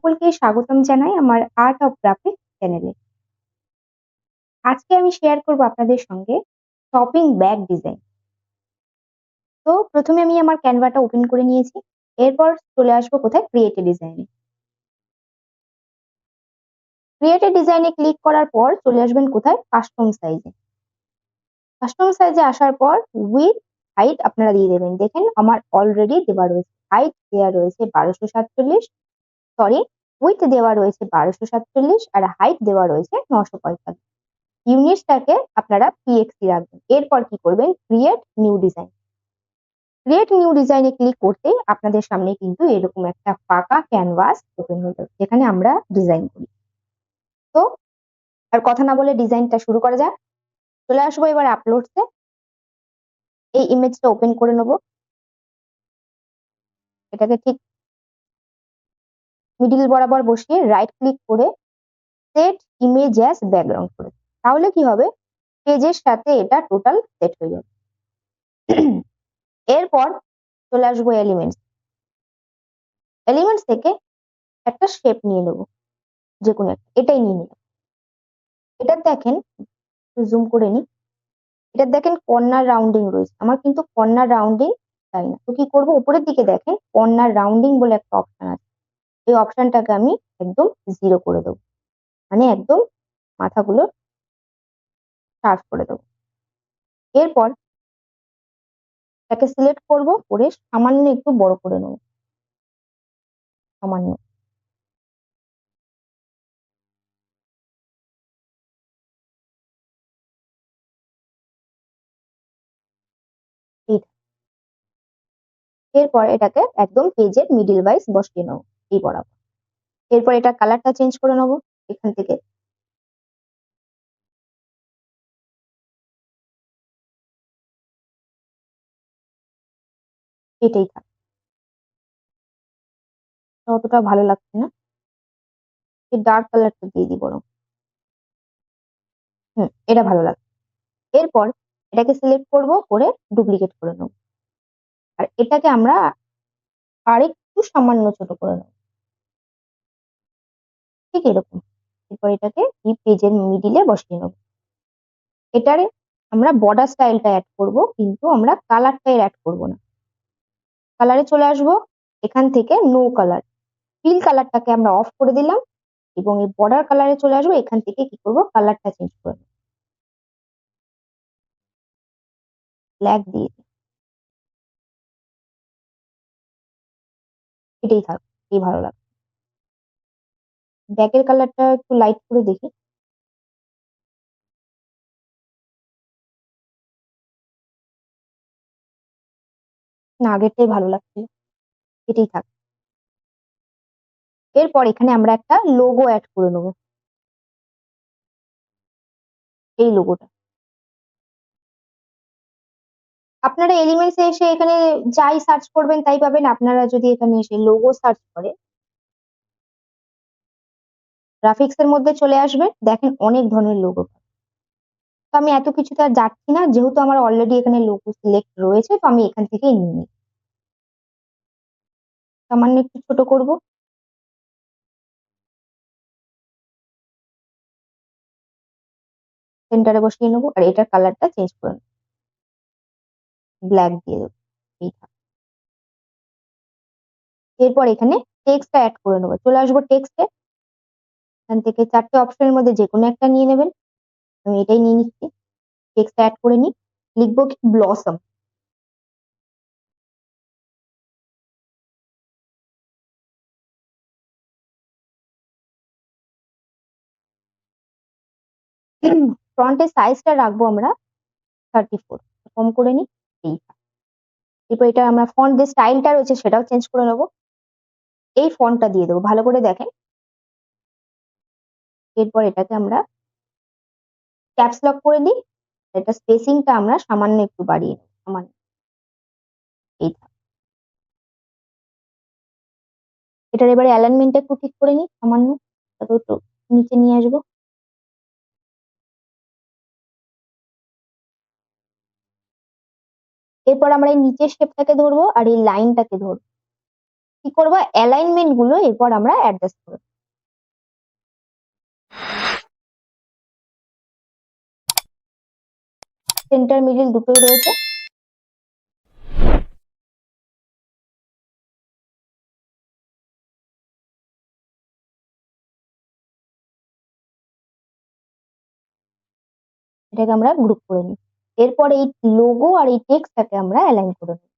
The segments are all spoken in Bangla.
সকলকে স্বাগতম জানাই আমার আর্ট অফ গ্রাফিক চ্যানেলে। আজকে আমি শেয়ার করব আপনাদের সঙ্গে শপিং ব্যাগ ডিজাইন। তো প্রথমে আমি আমার ক্যানভাটা ওপেন করে নিয়েছি। এরপর চলে আসবো কোথায়, ক্রিয়েট এ ডিজাইনে। ক্রিয়েট এ ডিজাইনে ক্লিক করার পর চলে আসবেন কোথায়, কাস্টম সাইজে। কাস্টম সাইজে আসার পর উইথ হাইট আপনারা দিয়ে দেবেন। দেখেন আমার অলরেডি দেওয়া রয়েছে, হাইট দেওয়া রয়েছে 1247, সরি উইথ দেওয়া রয়েছে 1247 আর হাইট দেওয়া রয়েছে 945। ইউনিটসটাকে আপনারা পিএক্সি রাখবেন। এরপর কি করবেন, create new design. Create new ডিজাইনে ক্লিক করতেই আপনাদের সামনে কিন্তু এরকম একটা ফাঁকা ক্যানভাস ওপেন হয়ে যাবে, যেখানে আমরা ডিজাইন করি। তো আর কথা না বলে ডিজাইনটা শুরু করা যাক। চলে আসবো এবার আপলোডসে। এই ইমেজটা ওপেন করে নেব। এটাকে ঠিক মিডিল বরাবর বসিয়ে রাইট ক্লিক করে সেট ইমেজ অ্যাজ ব্যাকগ্রাউন্ড করে, তাহলে কি হবে, পেজের সাথে এটা টোটাল সেট হয়ে যাবে। এরপর চলে আসবো এলিমেন্টস। এলিমেন্টস থেকে একটা শেপ নিয়ে নেবো, যে কোনো একটা, এটাই নিয়ে নিলাম। এটা দেখেন, জুম করে নি, এটা দেখেন কর্নার রাউন্ডিং রয়েছে। আমার কিন্তু কর্নার রাউন্ডিং চাই না। তো কি করবো, উপরের দিকে দেখেন কর্নার রাউন্ডিং বলে একটা অপশন আছে। এই অপশনটাকে আমি একদম 0 করে দেবো, মানে একদম মাথাগুলো শার্প করে দেবো। এরপর এটাকে সিলেক্ট করব, করে সামান্য একটু বড় করে নেবো, সামান্য। এইটা। এরপর এটাকে একদম পেজের মিডিল ওয়াইজ বসিয়ে নেবো, এই বরাবর। এরপর এটা কালারটা চেঞ্জ করে নেবো এখান থেকে। এটাই থাক, অতটা ভালো লাগছে না, এই ডার্ক কালারটা দিয়ে দিই বরং। এটা ভালো লাগছে। এরপর এটাকে সিলেক্ট করব, করে ডুপ্লিকেট করে নেব। আর এটাকে আমরা আরেকটু সামান্য ছোট করে নেব, ঠিক এরকম। এরপর এটাকে এই পেজের মিডিলে বসিয়ে নেব। এটারে আমরা বর্ডার স্টাইলটা অ্যাড করব, কিন্তু আমরা কালারটা অ্যাড করব না। কালারে চলে আসব, এখান থেকে নো কালার, ফিল কালারটাকে আমরা অফ করে দিলাম, এবং এই বর্ডার কালারে চলে আসবো। এখান থেকে কি করব, কালারটা চেঞ্জ করে নেব, ব্ল্যাক দিয়ে দিই। এটাই থাক, এই ভালো লাগে। ব্যাকের কালারটা একটু লাইট করে দেখি। না, আগেরটাই ভালো লাগছে, এটাই থাক। এরপর এখানে আমরা একটা লোগো অ্যাড করে নেবো, এই লোগোটা। আপনারা এলিমেন্টস এ এসে এখানে যাই সার্চ করবেন তাই পাবেন। আপনারা যদি এখানে এসে লোগো সার্চ করে গ্রাফিক্স এর মধ্যে চলে আসবেন, দেখেন অনেক ধরনের লোগো। তো আমি এত কিছুতে আর যাচ্ছি না, যেহেতু আমার অলরেডি এখানে লোগো সিলেক্ট রয়েছে, তো আমি এখান থেকেই নিয়ে নিই। সামান্য একটু ছোট করব, সেন্টারে বসিয়ে নেবো, আর এটার কালারটা চেঞ্জ করে নেবো, ব্ল্যাক দিয়ে দেবো, এই থাক। এরপর এখানে টেক্সটটা অ্যাড করে নেবো। চলে আসবো টেক্সটে, এখান থেকে 4টে অপশনের মধ্যে যে কোনো একটা নিয়ে নেবেন। আমি এটাই নিয়ে নিচ্ছি, টেক্সট অ্যাড করে নিই। লিখবো কি, ব্লসম। ফ্রন্টের সাইজটা রাখবো আমরা 34, কম করে নিই, এই। এরপর এটা আমরা ফন্ট যে স্টাইলটা রয়েছে সেটাও চেঞ্জ করে নেবো, এই ফন্টটা দিয়ে দেবো, ভালো করে দেখেন। এরপর এটাকে আমরা ক্যাপস লক করে দিই, এটা স্পেসিংটা আমরা সামান্য একটু বাড়িয়ে নেবো, সামান্য, এই থাক। এটার এবারে অ্যালাইনমেন্টটা একটু ঠিক করে নিই, সামান্য, তারপর একটু নিচে নিয়ে আসবো। এরপর আমরা এই নিচের শেপটাকে ধরবো আর এই লাইনটাকে ধরবো, কি করবো, অ্যালাইনমেন্ট গুলো এরপর আমরা অ্যাডজাস্ট করব। সেন্টার মিডিল দুটোই রয়েছে। এটাকে আমরা গ্রুপ করে নিই। এরপর এই লোগো আর এই টেক্সটটাকে আমরা অ্যালাইন করে নিই।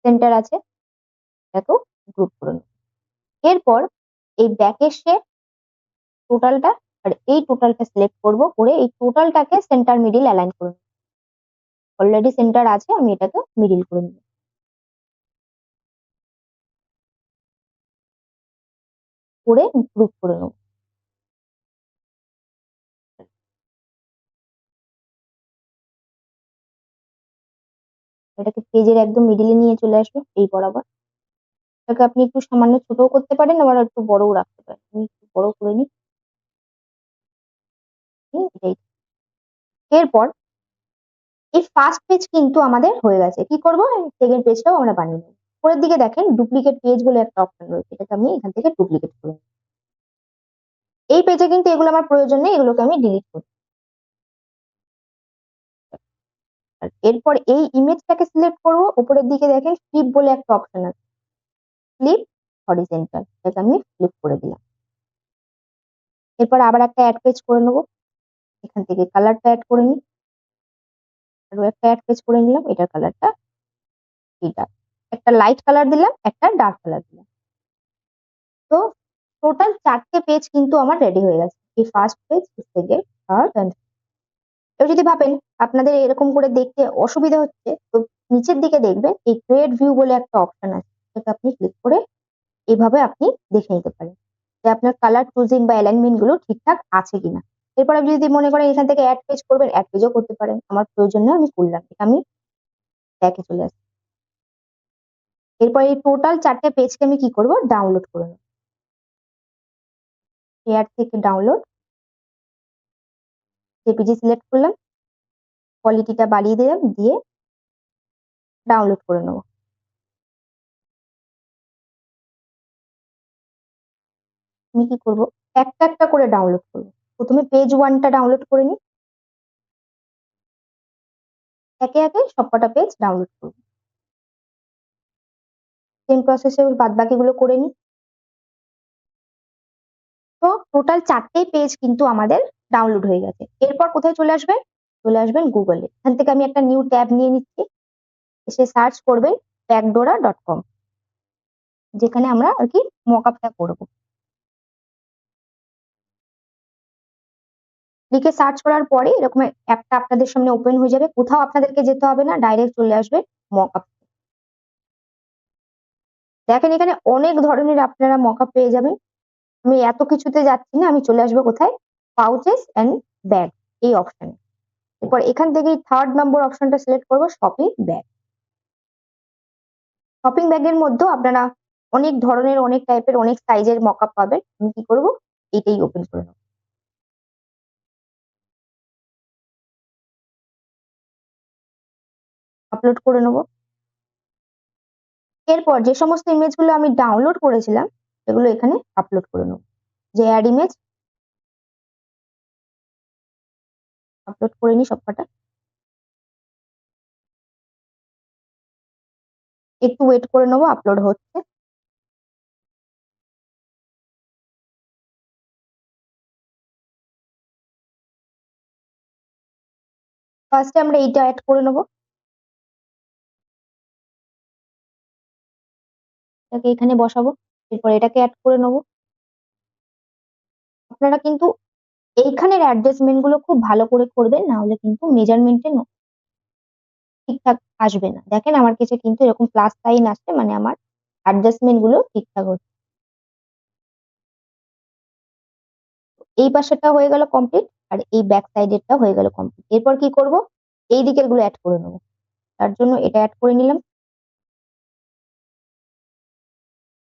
সেন্টার আছে, এটাকেও গ্রুপ করে নিই। এরপর এই ব্যাকের শেপ টোটালটা আর এই টোটালটা সিলেক্ট করব, করে এই টোটালটাকে সেন্টার মিডিল অ্যালাইন করে নিই। অলরেডি সেন্টার আছে, আমি এটাকে মিডিল করে নিই, করে গ্রুপ করে নেব। এটাকে পেজের একদম মিডিলে নিয়ে চলে আসবো, এই বরাবর। এটাকে আপনি একটু সামান্য ছোটও করতে পারেন, আবার একটু বড়ও রাখতে পারেন। আমি একটু বড় করে নিই। এটাই। এরপর এই ফার্স্ট পেজ কিন্তু আমাদের হয়ে গেছে। কি করবো, সেকেন্ড পেজটাও আমরা বানিয়ে নেব। পরের দিকে দেখেন ডুপ্লিকেট পেজ বলে একটা অপশন রয়েছে, এটাকে আমি এখান থেকে ডুপ্লিকেট করে নেব। এই পেজে কিন্তু এগুলো আমার প্রয়োজন নেই, এগুলোকে আমি ডিলিট করি। আর এরপর এই ইমেজটাকে সিলেক্ট করবো, উপরের দিকে দেখেন ফ্লিপ বলে একটা অপশন আছে, ফ্লিপ হরিজন্টাল, এটাকে আমি ফ্লিপ করে দিলাম। এরপর আবার একটা অ্যাড পেজ করে নেবো, এখান থেকে কালারটা অ্যাড করে নিই। আরো একটা অ্যাড পেজ করে নিলাম, এটার কালারটা এটা একটা লাইট কালার দিলাম, একটা ডার্ক কালার দিলাম। তো টোটাল 4টে পেজ কিন্তু আমার রেডি হয়ে গেছে। এই first page, second, third end. এবার যদি ভাবেন আপনাদের এরকম করে দেখতে অসুবিধা হচ্ছে, তো নিচের দিকে দেখবেন এই ক্রিয়েট ভিউ বলে একটা অপশন আছে, সেটা আপনি ক্লিক করে এইভাবে আপনি দেখে নিতে পারেন যে আপনার কালার চুজিং বা অ্যালাইনমেন্ট গুলো ঠিকঠাক আছে কিনা। এরপর আপনি যদি মনে করেন এখান থেকে অ্যাড পেজ করবেন, অ্যাড পেজও করতে পারেন। আমার প্রয়োজন নেই, আমি করলাম, এটা আমি ব্যাকে চলে আসি। এরপর এই টোটাল 4টে পেজকে আমি কি করব, ডাউনলোড করে নেব। শেয়ার থেকে ডাউনলোড, জেপিজি সিলেক্ট করলাম, কোয়ালিটিটা বাড়িয়ে দিলাম, দিয়ে ডাউনলোড করে নেব। আমি কি করব, একটা একটা করে ডাউনলোড করব। প্রথমে পেজ 1টা ডাউনলোড করে নিই, একে একে সবকটা পেজ ডাউনলোড করব। সেম প্রসেসে বাদ বাকিগুলো করে নিই। তো টোটাল 4টে পেজ কিন্তু আমাদের ডাউনলোড হয়ে গেছে। এরপর কোথায় চলে আসবেন, চলে আসবেন গুগলে। এখান থেকে আমি একটা নিউ ট্যাব নিয়ে নিচ্ছি, এসে সার্চ করবেন প্যাকডোরা.com, যেখানে আমরা আর কি মকআপটা করবো। লিখে সার্চ করার পরে এরকম অ্যাপটা আপনাদের সামনে ওপেন হয়ে যাবে। কোথাও আপনাদেরকে যেতে হবে না, ডাইরেক্ট চলে আসবে মকআপ। দেখেন এখানে অনেক ধরনের আপনারা মকআপ পেয়ে যাবেন। আমি এত কিছুতে যাচ্ছি না, আমি চলে আসবো কোথায়, পাউচেস এন্ড ব্যাগ এই অপশনে। এরপর এখান থেকে 3rd নম্বর অপশনটা সিলেক্ট করবো, শপিং ব্যাগ। শপিং ব্যাগের মধ্যেও আপনারা অনেক ধরনের, অনেক টাইপের, অনেক সাইজের মকআপ পাবেন। আমি কি করবো, এটাই ওপেন করে নেবো, আপলোড করে নেবো। এরপর যে সমস্ত ইমেজগুলো আমি ডাউনলোড করেছিলাম সেগুলো এখানে আপলোড করে নেবো। যে অ্যাড ইমেজ আপলোড করে নি সবকটা। একটু ওয়েট করে নেবো, আপলোড হচ্ছে। ফার্স্টে আমরা এইটা অ্যাড করে নেবো, এটাকে এখানে বসাবো। এরপর এটাকে অ্যাড করে নেবো। আপনারা কিন্তু এইখানের অ্যাডজাস্টমেন্ট গুলো খুব ভালো করে করবেন, না হলে কিন্তু মেজারমেন্টে ঠিকঠাক আসবে না। দেখেন আমার কাছে কিন্তু এরকম প্লাস সাইন আসছে, মানে আমার অ্যাডজাস্টমেন্ট গুলো ঠিকঠাক হচ্ছে। এই পাশেরটা হয়ে গেল কমপ্লিট, আর এই ব্যাক সাইডেরটা হয়ে গেল কমপ্লিট। এরপর কি করব, এই দিকের গুলো অ্যাড করে নেবো। তার জন্য এটা অ্যাড করে নিলাম,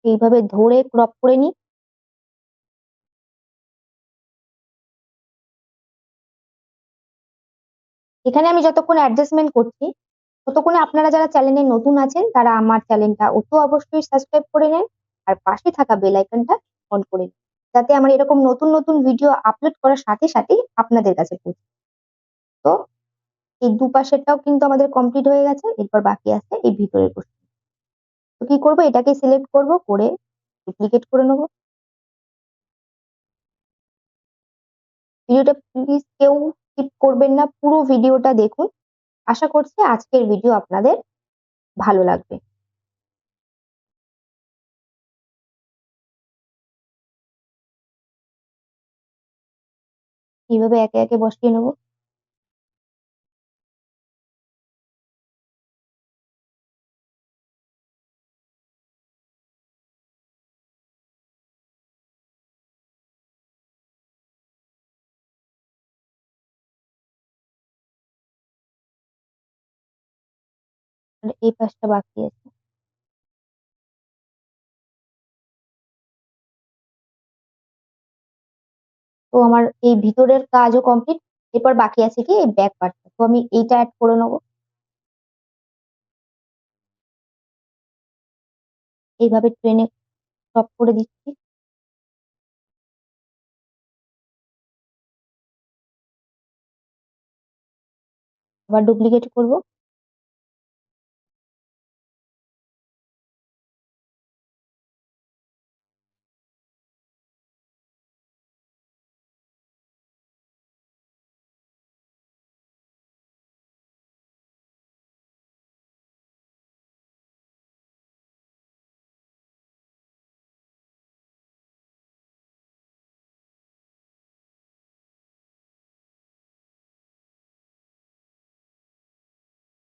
এইভাবে ধরে ক্রপ করে নিই। এখানে আমি যতক্ষণ অ্যাডজাস্টমেন্ট করছি ততক্ষণে আপনারা যারা চ্যানেলে নতুন আছেন তারা আমার চ্যানেলটা অবশ্যই সাবস্ক্রাইব করে নেন আর পাশে থাকা বেল আইকনটা অন করে নিন, যাতে আমার এরকম নতুন নতুন ভিডিও আপলোড করার সাথে সাথেই আপনাদের কাছে পৌঁছে। তো এই দুপাশেরটাও কিন্তু আমাদের কমপ্লিট হয়ে গেছে, এরপর বাকি আছে এই ভিতরের পোর্শন। তো কি করব, এটাকে সিলেক্ট করব, করে ডুপ্লিকেট করে নেব। ভিডিওটা প্লিজ কেউ স্কিপ করবেন না, পুরো ভিডিওটা দেখুন। আশা করছি আজকের ভিডিও আপনাদের ভালো লাগবে। এইভাবে একে একে বসিয়ে নেব। আর এই পাশটা বাকি আছে। তো আমার এই ভিতরের কাজও কমপ্লিট। এরপর বাকি আছে কি এই ব্যাক পার্টটা, তো আমি এইটা অ্যাড করে নেবো। এইভাবে ট্রেনে সব করে দিচ্ছি। আবার ডুপ্লিকেট করব।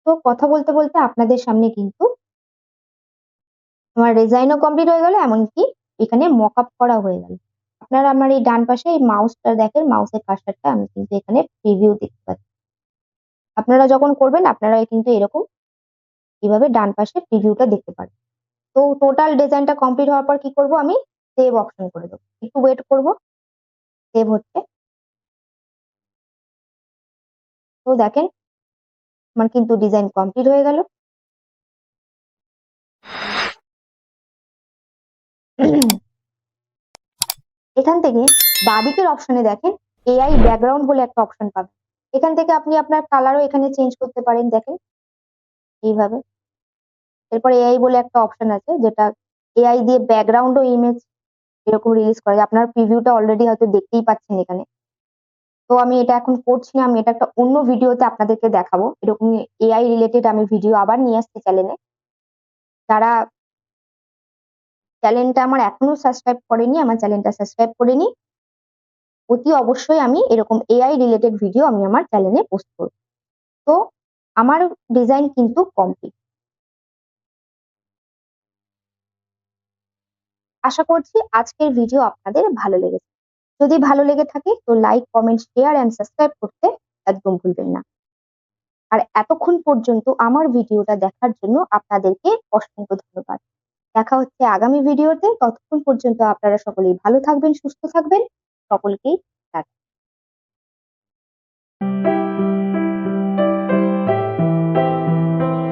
তো কথা বলতে বলতে আপনাদের সামনে কিন্তু আমার ডিজাইনও কমপ্লিট হয়ে গেল, এমনকি এখানে মক আপ করা হয়ে গেল। আপনারা আমার এই ডান পাশে এই মাউসটা দেখেন, মাউসের কার্সারটা আমি কিন্তু এখানে প্রিভিউ দেখতে পাচ্ছি। আপনারা যখন করবেন আপনারা কিন্তু এরকম এইভাবে ডান পাশে প্রিভিউটা দেখতে পারেন। তো টোটাল ডিজাইনটা কমপ্লিট হওয়ার পর কি করব, আমি সেভ অপশন করে দেবো। একটু ওয়েট করব, সেভ হচ্ছে। তো দেখেন আমার কিন্তু ডিজাইন কমপ্লিট হয়ে গেল। এখান থেকে বাঁদিকের অপশনে দেখেন এআই ব্যাকগ্রাউন্ড বলে একটা অপশন পাবেন। এখান থেকে আপনি আপনার কালারও এখানে চেঞ্জ করতে পারেন, দেখেন এইভাবে। এরপর এআই বলে একটা অপশন আছে, যেটা এআই দিয়ে ব্যাকগ্রাউন্ড ও ইমেজ এরকম রিলিজ করে। আপনার প্রিভিউটা অলরেডি হয়তো দেখতেই পাচ্ছেন এখানে। তো আমি এটা এখন করছি না, আমি এটা একটা অন্য ভিডিওতে আপনাদেরকে দেখাবো। এরকম এআই রিলেটেড আমি ভিডিও আবার নিয়ে আসছি চ্যানেলে। যারা চ্যানেলটা আমার এখনো সাবস্ক্রাইব করেনি, আমার চ্যানেলটা সাবস্ক্রাইব করে নিন। অতি অবশ্যই আমি এরকম এআই রিলেটেড ভিডিও আমি আমার চ্যানেলে পোস্ট করব। তো আমার ডিজাইন কিন্তু কমপ্লিট। আশা করছি আজকের ভিডিও আপনাদের ভালো লেগেছে। যদি ভালো লেগে থাকে তো like, comment, share and subscribe করতে একদম ভুলবেন না। আর এতক্ষণ পর্যন্ত আমার ভিডিওটা দেখার জন্য আপনাদেরকে অসংখ্য ধন্যবাদ। দেখা হচ্ছে আগামী ভিডিওতে। ততক্ষণ পর্যন্ত আপনারা সকলেই ভালো থাকবেন, সুস্থ থাকবেন। সকলকেই